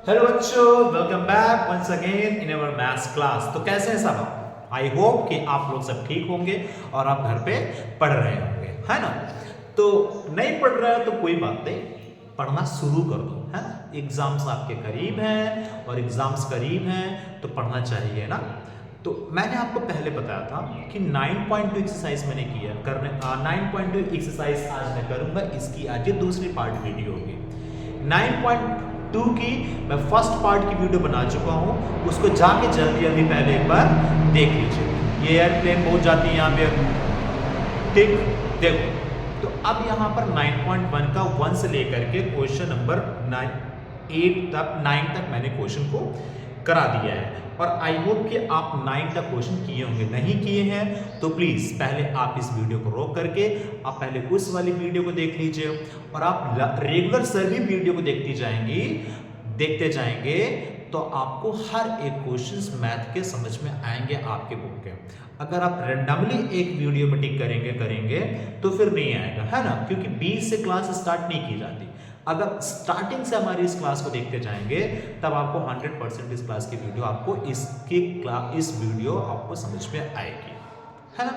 Hello बच्चों, welcome back once again in our maths class. तो कैसे हैं सब आप? आई होप कि आप लोग सब ठीक होंगे और आप घर पे पढ़ रहे होंगे, है ना? तो नहीं पढ़ रहे हो तो कोई बात नहीं, पढ़ना शुरू कर दो, है ना? एग्जाम्स आपके करीब हैं और एग्जाम्स करीब हैं तो पढ़ना चाहिए ना। तो मैंने आपको पहले बताया था कि 9.2 एक्सरसाइज मैंने किया करने 9.2 एक्सरसाइज आज मैं करूंगा। इसकी आज ये दूसरी पार्ट वीडियो होगी। 9.2 की मैं फर्स्ट पार्ट की वीडियो बना चुका हूँ, उसको जाके जल्दी पहले एक बार देख लीजिए। ये एयरप्लेन बहुत जाती है यहाँ पे, ठीक? देखो, तो अब यहाँ पर 9.1 का 1 से लेकर के क्वेश्चन नंबर 9 तक मैंने क्वेश्चन को करा दिया है और आई होप कि आप 9 तक क्वेश्चन किए होंगे। नहीं किए हैं तो प्लीज पहले आप इस वीडियो को रोक करके आप पहले उस वाली वीडियो को देख लीजिए और आप रेगुलर सभी वीडियो को देखते जाएंगे तो आपको हर एक क्वेश्चंस मैथ के समझ में आएंगे आपके बुक के। अगर आप रैंडमली एक वीडियो में टिक करेंगे तो फिर नहीं आएगा, है ना? क्योंकि 20 से क्लास स्टार्ट नहीं की जाती। अगर स्टार्टिंग से हमारी इस क्लास को देखते जाएंगे तब आपको 100% इस क्लास की वीडियो आपको इस वीडियो आपको समझ में आएगी, है ना?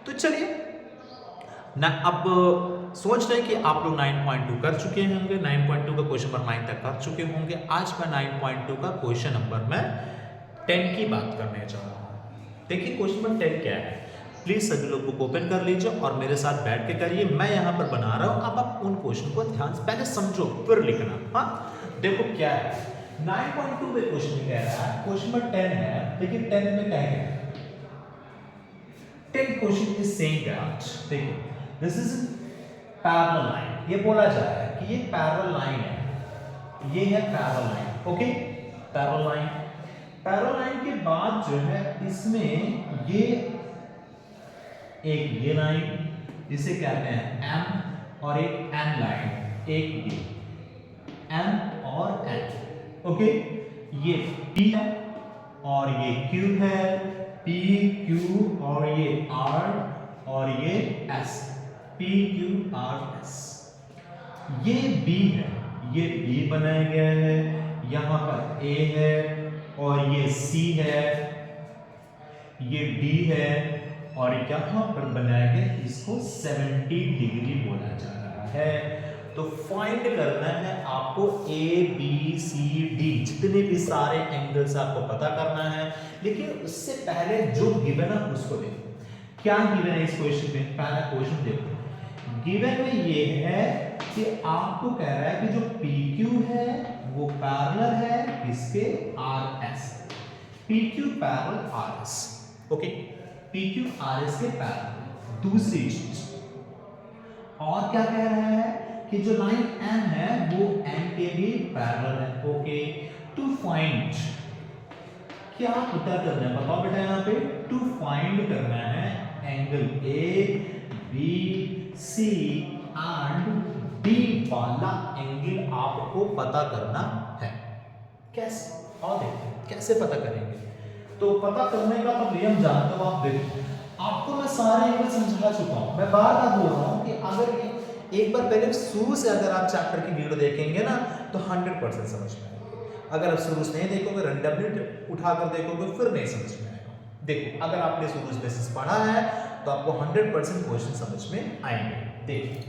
तो चलिए ना, अब सोच रहे हैं कि आप लोग 9.2 कर चुके होंगे, 9.2 का क्वेश्चन नंबर 9 तक कर चुके होंगे। आज मैं 9.2 का क्वेश्चन नंबर मैं 10 की बात करने जा रहा हूँ। देखिए क्वेश्चन नंबर 10 क्या है। प्लीज सभी लोग बुक ओपन कर लीजिए और मेरे साथ बैठ के करिए। मैं यहाँ पर बना रहा हूँ, अब आप उन क्वेश्चन को ध्यान से पहले समझो फिर लिखना। हाँ, देखो क्या है 9.2 में क्वेश्चन कह रहा है, क्वेश्चन नंबर 10 है। देखिए 10 में क्या है, 10 क्वेश्चन इज सेइंग दैट, देखिए दिस इज पैरेलल लाइन। ये बोला जा रहा है कि ये पैरेलल लाइन है, ये है parallel line. Okay, parallel line, parallel line के बाद जो है इसमें ये एक ये लाइन जिसे कहते हैं M और एक N लाइन, एक ये M और N। ओके, ये P है और ये Q है, P Q और ये R और ये S, P Q R S। ये B है, ये B बनाया गया है, यहां पर A है और ये C है, ये D है और यहां पर बनाया गया इसको 70 डिग्री बोला जा रहा है। तो फाइंड करना है आपको A B C D जितने भी सारे एंगल्स आपको पता करना है। लेकिन उससे पहले जो गिवन है उसको देखो, क्या गिवन है इस क्वेश्चन में। पहला क्वेश्चन देखो, गिवन में ये है कि आपको कह रहा है कि जो PQ है वो पैरेलल है किसके, RS, PQ parallel RS। Okay, PQ RS के पैरेलल। दूसरी चीज और क्या कह रहा है कि जो लाइन M है वो M के भी पैरेलल है। ओके, टू फाइंड, क्या पता करना है बताओ बेटा, यहाँ पे टू फाइंड करना है एंगल ABC एंड D वाला एंगल आपको पता करना है। कैसे, और देखिए कैसे पता करेंगे। तो पता करने का तो नियम जानते हो आप। देखो आपको मैं सारे एंगल समझा चुका हूं, मैं बार बार बोल रहा हूं कि अगर एक बार पहले शुरू से अगर आप चैप्टर की वीडियो देखेंगे ना तो 100% समझ में आएगा। अगर आप शुरू से नहीं देखोगे, रैंडमली उठाकर देखोगे फिर नहीं समझ में आएगा। देखो अगर आपने शुरू से बेसिस पढ़ा है तो आपको 100% क्वेश्चन समझ में आएंगे। देखिए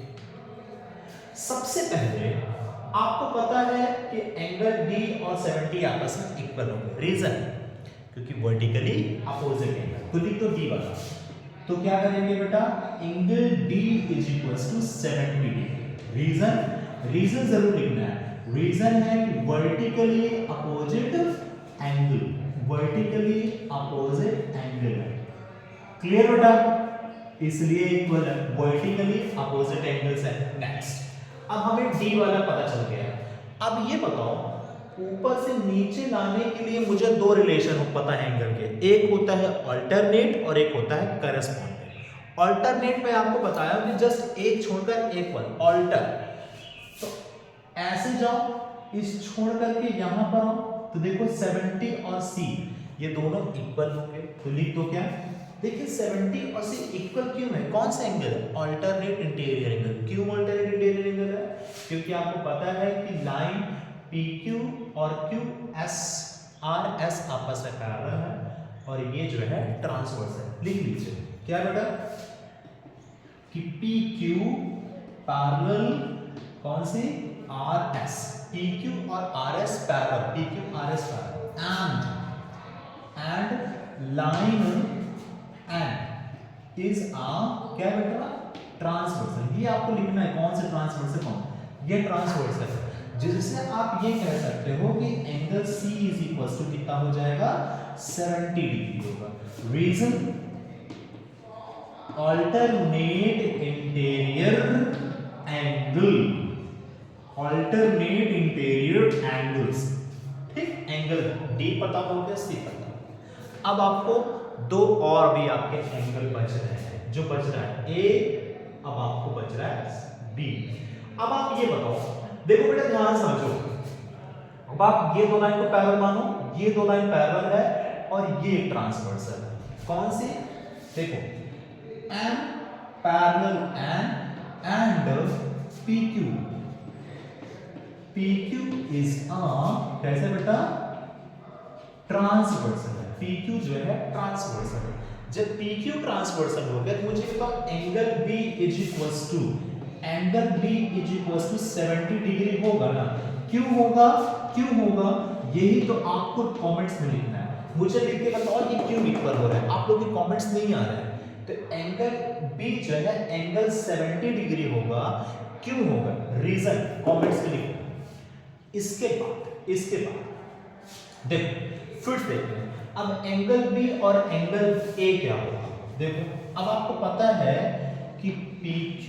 सबसे पहले आपको पता है कि एंगल D और 70 आपस में इक्वल होंगे। रीजन क्योंकि वर्टिकली अपोजिट एंगल, तो लिख दो D वाला। तो क्या करेंगे बेटा, angle D is equals to 70 degree. Reason जरूर लिखना है। रीजन है कि vertically opposite angle, vertically opposite angle है। क्लियर बेटा, इसलिए इक्वल है, वर्टिकली अपोजिट एंगल्स है। नेक्स्ट, अब हमें D वाला पता चल गया। अब ये बताओ ऊपर से नीचे लाने के लिए मुझे दो रिलेशन पता है एंगल के, एक होता है अल्टरनेट और एक होता है करस्पॉन्डेंट। अल्टरनेट में आपको बताया कि जस्ट एक छोड़कर एक वन, अल्टर। तो ऐसे जाओ, इस छोड़ करके यहां पर आओ तो देखो 70 और C ये दोनों इक्वल होंगे। तो लिख दो क्या, देखिए 70 और C इक्वल क्यों है, कौन सा एंगल है, अल्टरनेट इंटीरियर एंगल। क्यों अल्टरनेट इंटीरियर एंगल है, क्योंकि आपको पता है कि लाइन PQ और QS RS आपस में पैरेलल है और ये जो है ट्रांसवर्स है। लिख लीजिए क्या बेटा कि PQ पैरेलल कौन सी RS, PQ और RS parallel, PQ RS parallel and line N is a क्या बेटा ट्रांसवर्सल। ये आपको लिखना है कौन से ट्रांसवर्सल, कौन ये ट्रांसवर्सल है, जिससे आप ये कह सकते हो कि angle C is equal to कितना हो जाएगा 70 डिग्री होगा। Reason alternate interior angle, alternate interior angles, ठीक एंगल D पता हो गया, C पता। अब आपको दो और भी आपके एंगल बच रहे हैं, जो बच रहा है A, अब आपको बच रहा है B। अब आप ये बताओ, देखो बेटा ध्यान समझो, अब आप ये दो लाइन को पैरेलल मानो, ये दो लाइन पैरेलल है और ये ट्रांसवर्सल है। कौन सी, देखो M parallel N and PQ, PQ is a कैसे बेटा ट्रांसवर्सल है, PQ जो है ट्रांसवर्सल है। जब PQ ट्रांसवर्सल हो गया तो मुझे बताओ angle B is equals to, angle B is equals to 70 degree होगा ना। क्यों होगा, क्यों होगा, यही तो आपको कमेंट्स में लिखना है। मुझे लिख के बताओ ये क्यों इक्वल हो रहा है, आप लोगों के कमेंट्स नहीं आ रहे हैं। तो एंगल B जो है एंगल 70 डिग्री होगा, क्यों होगा, रीजन कमेंट्स में लिखना। इसके बाद देखो फिर से देखते हैं, अब एंगल B और एंगल A क्या होगा। देखो अब आपको पता है कि PQ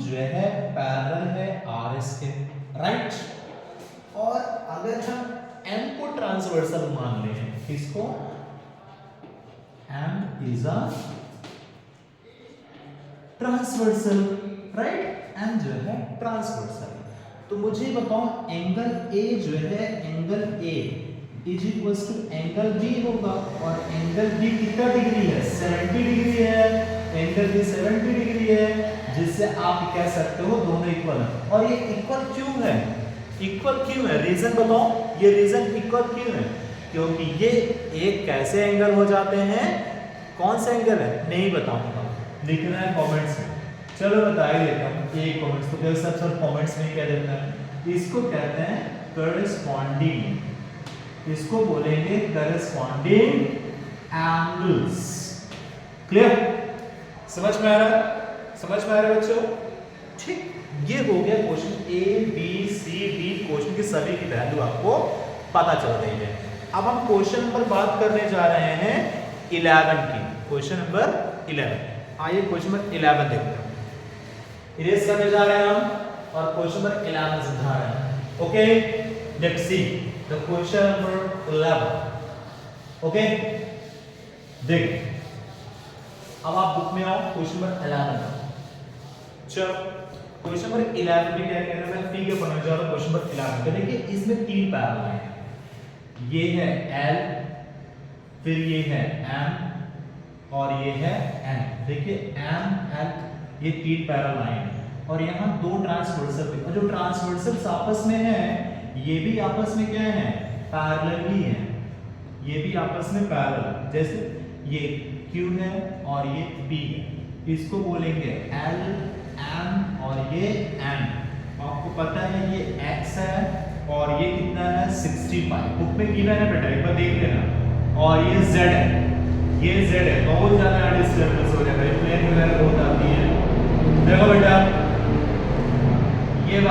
जो है पैरेलल है RS के, राइट। और अगर हम M को ट्रांसवर्सल मान लें, किसको, M is a transversal, right, M जो है ट्रांसवर्सल। तो मुझे बताओ एंगल A जो है angle A is equal to angle B होगा, और एंगल B कितना डिग्री है 70 डिग्री है, एंगल B 70 डिग्री है, जिससे आप कह सकते हो दोनों इक्वल है। और ये इक्वल क्यों है, इक्वल क्यों है, रीजन बताओ, ये रीजन इक्वल क्यों है, क्योंकि ये एक कैसे एंगल हो जाते हैं, कौन सा एंगल है नहीं बताऊंगा, लिखना है कमेंट्स में। चलो बता ही देता हूं, एक कमेंट्स तो क्या सब कमेंट्स में क्या देता है, इसको कहते हैं कॉरेस्पॉन्डिंग, इसको बोलेंगे कॉरेस्पॉन्डिंग एंगल्स। क्लियर, समझ में आ रहा है, समझ में आ रहा है बच्चों, ठीक। ये हो गया question A B C D, question की सभी की वैल्यू आपको पता चल रही है। अब हम क्वेश्चन नंबर बात करने जा रहे हैं 11 की, क्वेश्चन नंबर 11। आइए क्वेश्चन नंबर 11 देखते हैं, इरेज करने जा रहे हैं हम और क्वेश्चन नंबर 11 समझा रहे हैं। Okay, let's see the question number 11। Okay, देख अब आप बुक में आओ, क्वेश्चन नंबर 11। चलो क्वेश्चन नंबर 11 में क्या कह रहा है, मैं फिगर बनाने जा रहा हूं। क्वेश्चन नंबर 11 में देखिए, इसमें तीन पैरेलल हैं, ये है L, फिर ये है M और ये है N। देखिए M L ये तीन पैरेलल लाइन है और यहाँ दो ट्रांसवर्सल है, और जो ट्रांसवर्सल्स आपस में है ये भी आपस में क्या है, पैरेलल ही है, ये भी आपस में पैरेलल, जैसे ये Q है और ये P है, इसको बोलेंगे L M और ये N। आपको पता है ये X है और ये कितना है 65, बुक में गिना है बेटा, एक बार देख लेना। और ये Z है, ये Z है, बहुत ज्यादा डिस्टर्बेंस हो जाएगा, प्लेन वगैरह बहुत आती है। देखो बेटा ये Y,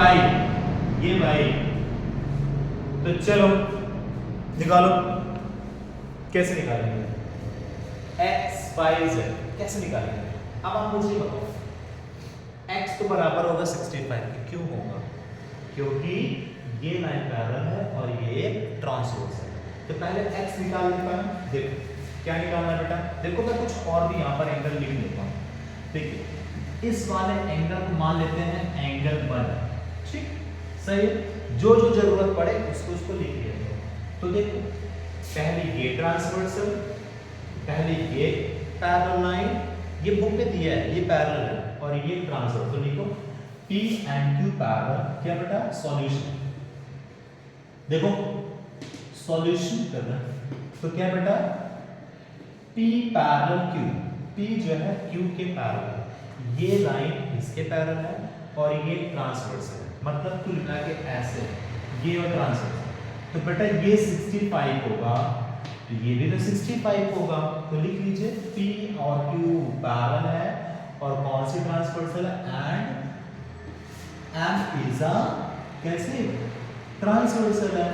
तो चलो निकालो, कैसे निकालेंगे X Y Z, कैसे निकालेंगे। अब आप मुझे बताओ X तो बराबर होगा 65 के, क्यों होगा, क्योंकि ये लाइन पैरेलल है और ये ट्रांसवर्स है। तो पहले X निकाल लेता हूं, देखो क्या निकालना है बेटा, देखो मैं कुछ और भी यहाँ पर एंगल लिख लेता हूँ। देखिए इस वाले एंगल को मान लेते हैं एंगल 1, ठीक, सही, जो जो जरूरत पड़े उसको लिख लेते हैं। तो देखो पहले ये ट्रांसवर्सल, पहले ये पैरेलल लाइन, ये बुक में दिया है, ये पैरेलल है और ये ट्रांसवर्सल। तो लिखो P and Q पैरेलल, क्या बेटा सॉल्यूशन, देखो सॉल्यूशन करना, तो क्या बेटा P पैरेलल Q, P जो है Q के पैरेलल, ये लाइन इसके पैरेलल है और ये ट्रांसवर्सल है, मतलब कुल मिला के ऐसे ये और ट्रांसवर्सल, तो बेटा ये 65 होगा, तो ये भी तो 65 होगा, तो लिख लीजिए P और Q पैरेलल है और कौन सी ट्रांसवर्सल है, एंड M इज अ कैसे ट्रांसवर्सल है,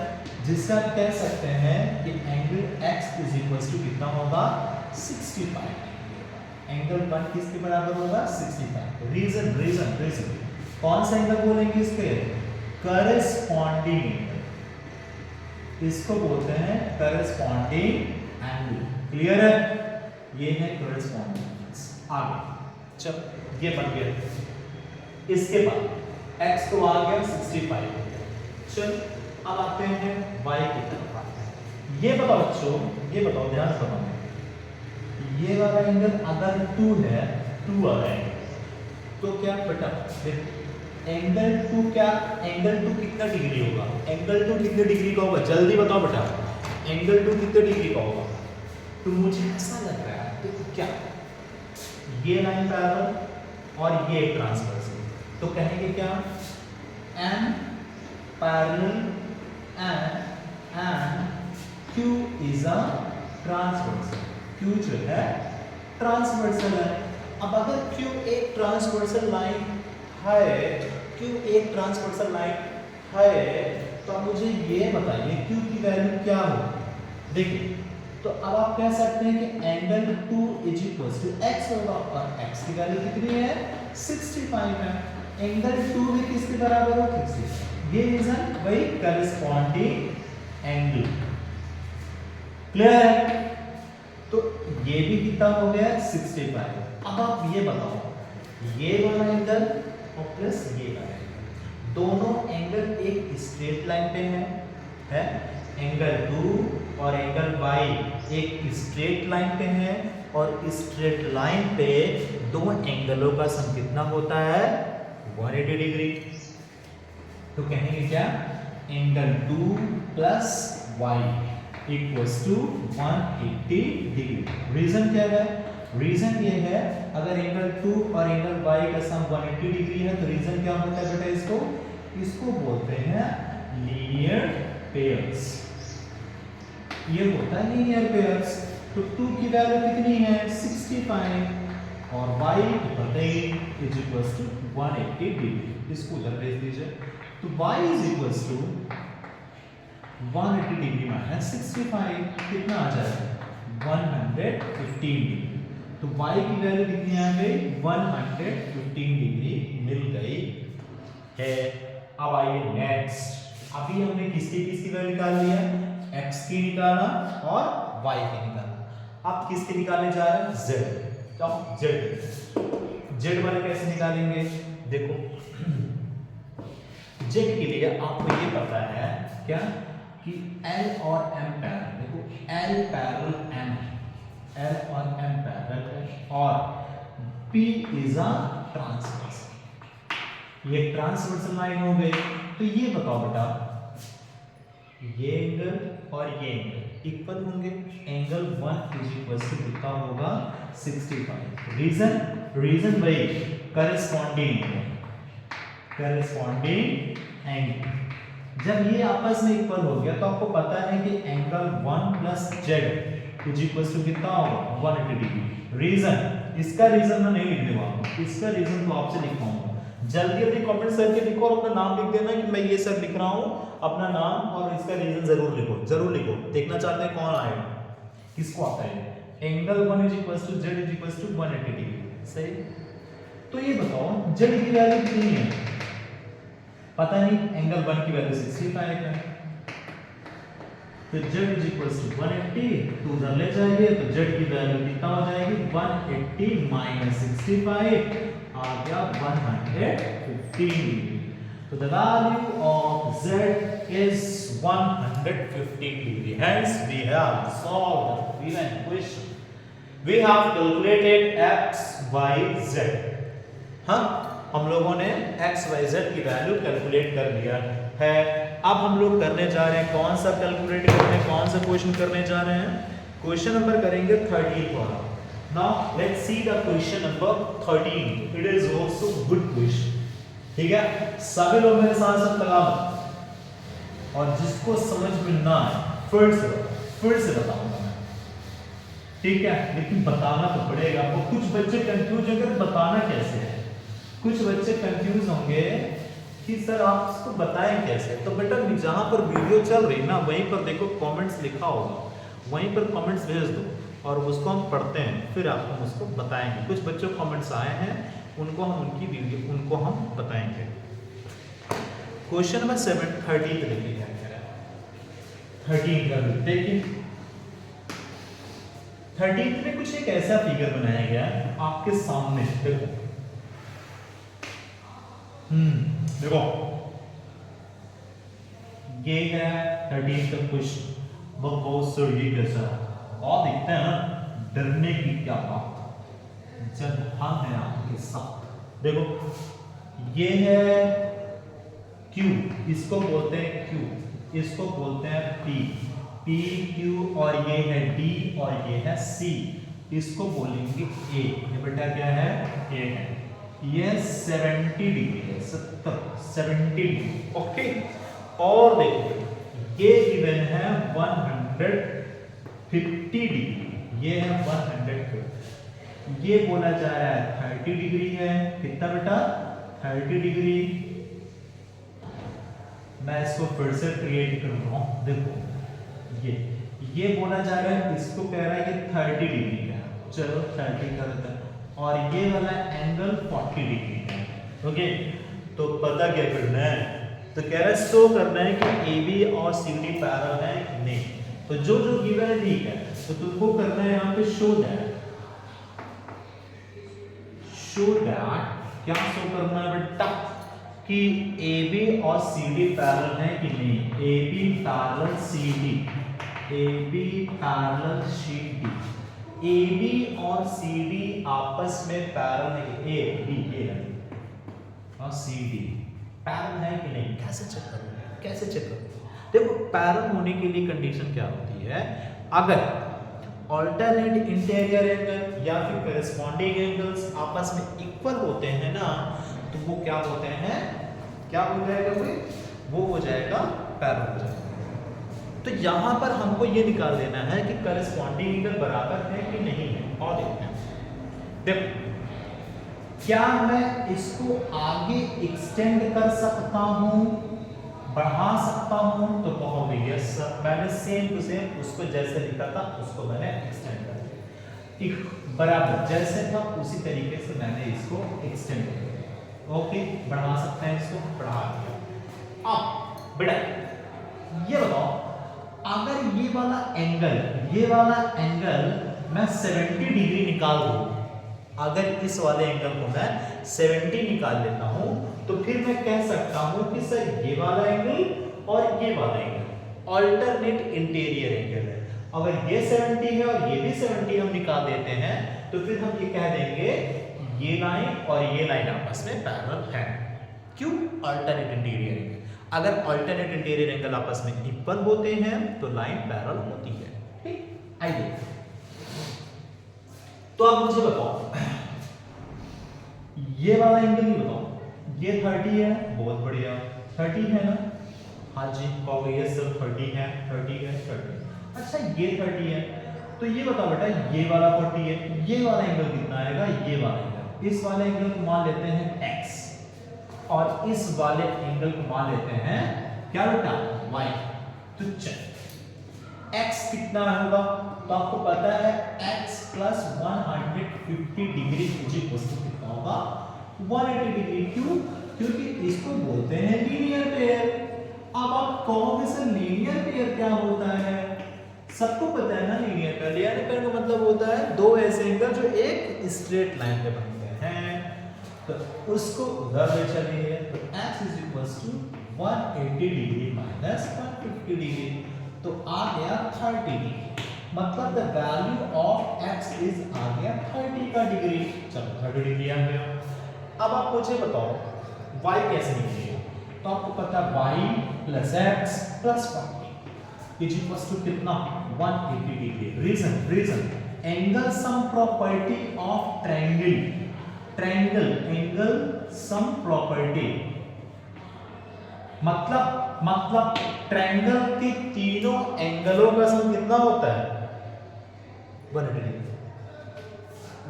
जिससे आप कह सकते हैं कि angle x is equal to कितना होगा 65, एंगल 1 किसके बराबर होगा 65। रीजन रीजन रीजन कौन सा एंगल बोलेंगे इसके, करस्पॉन्डिंग एंगल, इसको बोलते हैं करस्पॉन्डिंग एंगल, क्लियर है, ये है करस्पॉन्डिंग एंगल। आगे चल ये बन गया, इसके बाद x तो आ गया 65, चल अब आते हैं y की तरफ। ये बताओ बच्चों, ये बताओ ध्यान से बताओ, ये वाला एंगल अगर 2 है, 2 आ रहा है, तो क्या बेटा एंगल 2 क्या, एंगल 2 कितना डिग्री होगा, एंगल 2 कितने डिग्री का होगा, जल्दी बताओ बेटा, एंगल 2 कितने डिग्री का होगा, तो मुझे ऐसा लग रहा है तो क्या ये लाइन पैरेलल और ये ट्रांसवर्सल, तो कहेंगे क्या M parallel and Q is a transversal, Q जो है ट्रांसवर्सल है। अब अगर Q एक ट्रांसवर्सल लाइन है, Q एक ट्रांसवर्सल लाइन है, तो अब मुझे ये बताइए Q की वैल्यू क्या हो, देखिए तो अब आप कह सकते हैं कि angle 2 is equal to x होगा, और x की वैल्यू कितनी है 65 है, एंगल 2 भी किसके बराबर हो 65, ये रीजन वही करस्पॉन्डिंग एंगल, क्लियर है, तो ये भी कितना हो गया 65। अब आप ये बताओ ये वाला एंगल और प्लस ये वाला एंगल, दोनों एंगल एक स्ट्रेट लाइन पे है एंगल 2 और एंगल y एक स्ट्रेट लाइन पे है, और स्ट्रेट लाइन पे दो एंगलों का सम कितना होता है 180 डिग्री, तो कहेंगे क्या angle 2 plus y equals to 180 degree. Reason क्या है, रीजन ये है अगर एंगल 2 और एंगल y का सम 180 डिग्री है, तो रीजन क्या होता है बेटा, इसको बोलते हैं लीनियर पेयर्स, ये होता है लीनियर पेयर्स। तो 2 की वैल्यू कितनी है 65 और y पता ही इज इक्वल्स टू 180 डिग्री, इसको उधर भेज दीजिए, तो y is equals to 180 degree minus 65 कितना आ जाएगा 115 डिग्री, तो y की वैल्यू कितनी आ गई 115 डिग्री मिल गई है। अब आइए नेक्स्ट, अभी हमने किसकी वैल्यू निकाल लिया, x की निकाला और y की निकाला, अब किसके निकालने जा रहे हैं z, तो z वाले कैसे निकालेंगे, देखो z के लिए आपको ये पता है क्या कि L और M पैरेलल, देखो L पैरेलल M, L और M पैरेलल है, और P इज अ ट्रांसवर्सल, ये ट्रांसवर्सल लाइन हो गई, तो ये बताओ बेटा ये एंगल और ये एंगल इक्वल होंगे, एंगल 1 इज इक्वल टू कितना होगा 65, रीजन वही करस्पॉन्डिंग एंगल, जब ये आपस में इक्वल हो गया तो आपको पता है कि angle 1 plus z is equal to कितना होगा 180 डिग्री। रीजन, इसका रीजन मैं नहीं लिखने वाला हूं, इसका रीजन तो आपसे लिखवाऊंगा, जल्दी जल्दी कमेंट करके लिखो और अपना नाम लिख देना कि मैं ये सब लिख रहा हूं, अपना नाम और इसका रीजन जरूर लिखो, देखना चाहते हैं कौन आएगा, किसको आता है, angle 1 is equal to z is equal to 180 degree, सही। तो ये बताओ जेड की वैल्यू कितनी है, पता नहीं, एंगल 1 की वैल्यू 65 है, तो z इज इक्वल टू 180, तो उधर ले जाएंगे तो z की वैल्यू कितना हो जाएगी 180 माइनस 65 आ गया 115 डिग्री, तो the value of z is 115 degree, hence we have solved the given question, we have calculated x y z, हाँ हम लोगों ने x y z की वैल्यू कैलकुलेट कर लिया। है। अब हम लोग करने जा रहे हैं कौन सा कैलकुलेट करने, कौन सा क्वेश्चन करने जा रहे हैं, क्वेश्चन नंबर करेंगे 13 वाला। Now let's see the question number 13। It is also good question, ठीक है। सभी लोग मेरे साथ साथ लगा लो, और जिसको समझ में ना आए फिर से बताऊंगा मैं, ठीक है। लेकिन बताना तो पड़ेगा। वो कुछ बच्चे कंफ्यूज होंगे बताना कैसे है, कुछ बच्चे कंफ्यूज होंगे कि सर आप इसको बताएं कैसे। तो बेटा जहां पर वीडियो चल रही ना वहीं पर देखो कमेंट्स लिखा होगा, वहीं पर कमेंट्स भेज दो और उसको हम पढ़ते हैं, फिर आपको उसको बताएंगे। कुछ बच्चों कमेंट्स आए हैं, उनको हम उनकी वीडियो उनको हम बताएंगे। क्वेश्चन नंबर 13 लिखी है 13 का देखिए। 13 में कुछ एक ऐसा फिगर बनाया गया है आपके सामने, देखो देखो ये है 13 का क्वेश्चन। बहुत सर ये कैसा है, और देखते हैं ना डरने की क्या बात जब हम हैं आपके साथ। देखो ये है Q, इसको बोलते हैं Q, इसको बोलते हैं P, P Q, और ये है D और ये है C, इसको बोलेंगे A। ये बेटा क्या है, A है। ये 70 डिग्री है, 70 डिग्री, ओके। और देखो ये गिवन है 150 डिग्री, ये है 150, ये बोला जा रहा है 30 डिग्री है। कितना बेटा, 30 डिग्री। मैं इसको फिर से क्रिएट कर रहा हूं, देखो ये बोला जा रहा है, इसको कह रहा है कि 30 डिग्री का, चलो 30 कर देते हैं, और ये वाला एंगल 40 डिग्री है, ओके। तो पता क्या करना है, तो कह रहा है शो करना है कि AB और CD पैरेलल है कि नहीं। तो जो जो गिवन है ठीक है, तो तुमको करना है यहाँ पे शो दैट क्या शो करना है बेटा, कि AB और CD पैरेलल है कि नहीं। AB parallel CD, AB parallel CD, AB और CD आपस में पैरेलल है, AB और CD पैरेलल है कि नहीं। कैसे चेक करोगे, कैसे चेक करोगे, देखो पैरेलल होने के लिए कंडीशन क्या होती है, अगर ऑल्टरनेट इंटीरियर एंगल या फिर करेस्पॉन्डिंग एंगल्स आपस में इक्वल होते हैं ना, तो वो क्या होते हैं, क्या हो जाएगा भाई, वो हो जाएगा पैरेलल हो जाएगा। तो यहां पर हमको ये निकाल देना है कि करेस्पॉन्डिंग एंगल बराबर है कि नहीं है। और देखते हैं, देखो क्या मैं इसको आगे एक्सटेंड कर सकता हूं, बढ़ा सकता हूं, तो कहोगे यस सर। मैंने सेम टू सेम उसको जैसे लिखा था उसको मैंने एक्सटेंड कर दिया, एक बराबर जैसे था उसी तरीके से मैंने इसको एक्सटेंड कर दिया, ओके। बढ़ा सकते हैं, इसको बढ़ा दिया। अब बेटा ये बताओ, अगर ये वाला एंगल मैं 70 डिग्री निकाल दूं, अगर इस वाले एंगल को मैं 70 निकाल लेता हूं, तो फिर मैं कह सकता हूं कि सर ये वाला एंगल और ये वाला एंगल ऑल्टरनेट इंटीरियर एंगल है। अगर ये 70 है और ये भी 70 हम निकाल देते हैं, तो फिर हम ये कह देंगे ये लाइन और ये लाइन आपस में पैरेलल है। क्यों, अल्टरनेट इंटीरियर एंगल। अगर अल्टरनेट इंटीरियर एंगल आपस में इक्वल होते हैं तो लाइन पैरेलल होती है, ठीक। आइए तो आप मुझे बताओ, ये वाला एंगल ही बताओ, ये 30 है, बहुत बढ़िया 30 है ना, हाँ जी कहोगे ये सर 30 है, 30 है 30। अच्छा ये 30 है, तो ये बताओ बेटा ये वाला 40 है, ये वाला एंगल कितना आएगा, ये वाला एंगल, इस वाले एंगल को मान लेते हैं x, और इस वाले एंगल को मान लेते हैं क्या बेटा y। तो चल x कितना होगा, तो आपको पता है x प्लस 150 डिग्री कितना होगा 180 डिग्री। क्यों, क्योंकि इसको बोलते हैं लीनियर पेयर। अब आप कहोगे सर लीनियर पेयर क्या होता है, सबको पता है ना लीनियर पेयर। लीनियर पेयर का मतलब होता है दो ऐसे एंगल जो एक स्ट्रेट लाइन पे बनते हैं, तो उसको उधर ले चलिए, तो x is equals to 180 degree minus 150 degree, तो आ गया 30 डिग्री। मतलब the value of x is आ गया 30 का डिग्री। चलो 30 डिग्री आ गया। अब आप मुझे बताओ y कैसे निकलेगा। तो आपको पता है y प्लस x प्लस 40 इज इक्वल टू कितना 180 degree. Reason angle sum property of triangle angle sum property मतलब ट्रायंगल के तीनों एंगलों का सम कितना होता है 180 डिग्री।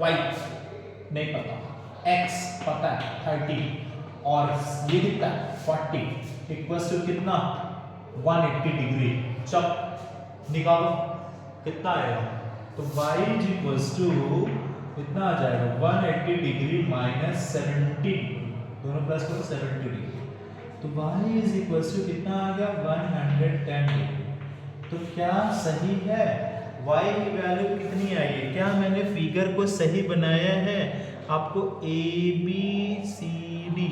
y नहीं पता, x पता है 30 और ये कितना है 40 इक्वल्स टू कितना 180 डिग्री। चल निकालो कितना आएगा, तो y इज इक्वल्स टू कितना आ जाएगा 180 डिग्री माइनस 70 दोनों प्लस करो 70 डिग्री, तो y इज इक्वल्स टू कितना आ गया 110 डिग्री। तो क्या सही है, y की वैल्यू कितनी आई है, क्या मैंने फिगर को सही बनाया है। आपको A B C D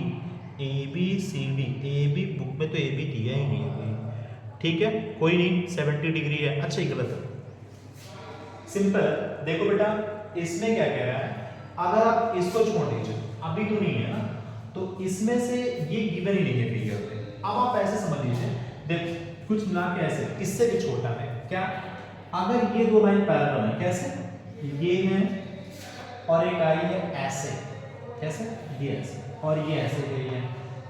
book में तो ए बी दिया ही नहीं है, ठीक है कोई नहीं 70 डिग्री है। अच्छा ही गलत है, सिंपल। देखो बेटा इसमें क्या कह रहा है, अगर आप इसको छोड़ दीजिए अभी तो नहीं है ना, तो इसमें से ये गिवन ही नहीं है फिगर पे। अब आप ऐसे समझ लीजिए, देखो कुछ ना के ऐसे इससे भी छोटा है क्या, अगर ये दो लाइन पैरेलल है कैसे, ये है और एक आई है ऐसे, कैसे ये ऐसे और ये ऐसे गई है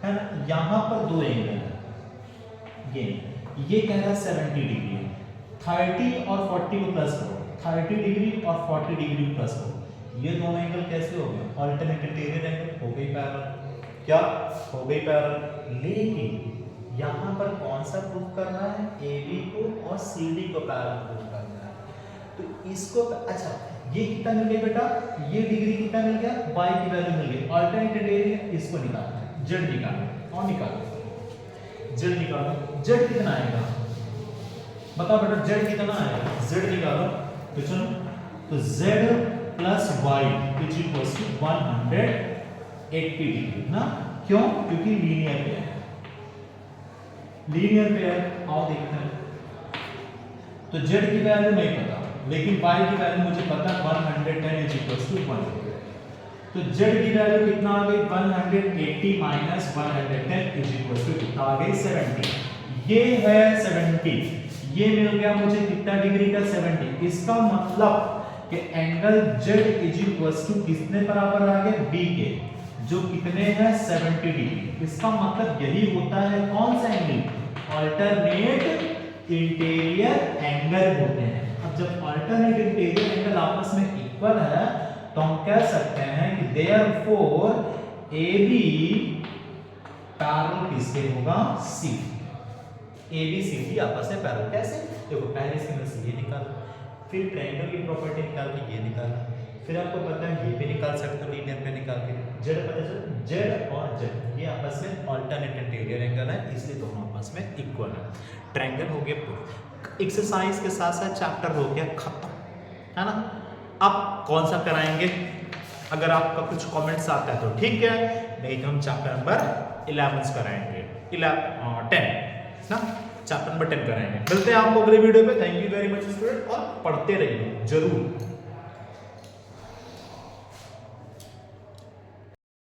ना। यहां पर दो एंगल है, ये कह रहा है 70 डिग्री है, 30 और 40 को प्लस करो, 30 डिग्री और 40 डिग्री को प्लस करो, ये दोनों एंगल कैसे हो गए अल्टरनेट इंटीरियर एंगल, हो गई पैरेलल, क्या हो गई पैरेलल। लेकिन यहां पर कौन सा प्रूफ करना है, AB को और CD को पैरेलल प्रूफ करना है। तो इसको अच्छा ये कितना मिल गया बेटा, ये डिग्री कितना मिल गया, y की वैल्यू मिल गई, अल्टरनेट इंटीरियर इसको निकालना है, z निकालना और निकालो z निकालो, z कितना आएगा बताओ बेटा, z कितना आएगा, z निकालो तो चलो, तो z plus y is equal to 180 degree ना, क्यों, क्योंकि लीनियर पेयर है, लीनियर पेयर। आओ देखते हैं, तो z की वैल्यू नहीं पता लेकिन y की वैल्यू मुझे पता 110 इज इक्वल टू 100, तो z की वैल्यू कितना आ गई 180 माइनस 110 इज इक्वल टू कितना आ गई 70, ये है 70, ये मिल गया मुझे कितना डिग्री का 70। इसका मतलब कि angle z is equal to किसने बराबर आ गया b के, जो कितने हैं 70 डिग्री। इसका मतलब यही होता है कौन सा एंगल, अल्टरनेट इंटीरियर एंगल होते हैं। अब जब अल्टरनेट इंटीरियर एंगल आपस में इक्वल है तो हम कह सकते हैं कि देयरफॉर AB पैरेलल किसके होगा CD, AB CD आपस में पैरेलल। कैसे, देखो पहले इसके अंदर से ये निकाल, फिर ट्रायंगल की प्रॉपर्टी निकाल के ये निकाल, फिर आपको पता है ये भी निकाल सकते हो लीनियर पे निकाल के, z पता चला, z और z ये आपस में अल्टरनेट इंटीरियर एंगल है, इसलिए दोनों आपस में इक्वल है। ट्रायंगल हो गया प्रूफ, एक्सरसाइज के साथ साथ चैप्टर हो गया खत्म, है ना। अब कौन सा कराएंगे, अगर आपका कुछ कमेंट्स आता है तो ठीक है, नहीं तो हम चैप्टर नंबर 11 कराएंगे, 10 ना, चैप्टर नंबर 10 कराएंगे। मिलते हैं आपको अगले वीडियो पे। Thank you very much student, और पढ़ते रहिए जरूर।